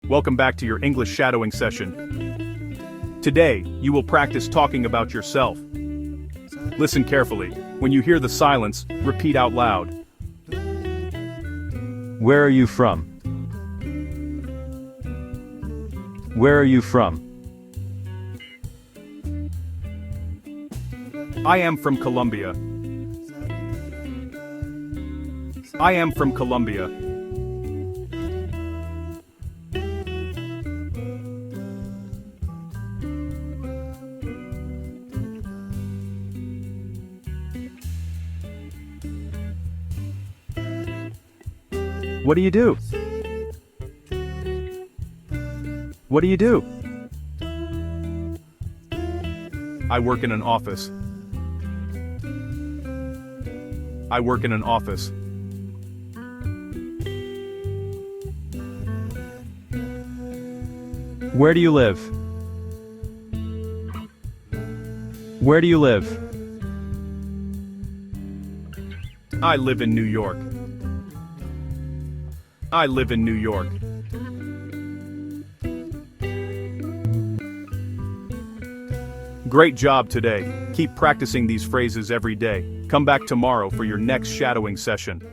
Welcome back to your English shadowing session. Today, you will practice talking about yourself. Listen carefully. When you hear the silence, repeat out loud. Where are you from? Where are you from? I am from Colombia. I am from Colombia. What do you do? What do you do? I work in an office. I work in an office. Where do you live? Where do you live? I live in New York. I live in New York. Great job today. Keep practicing these phrases every day. Come back tomorrow for your next shadowing session.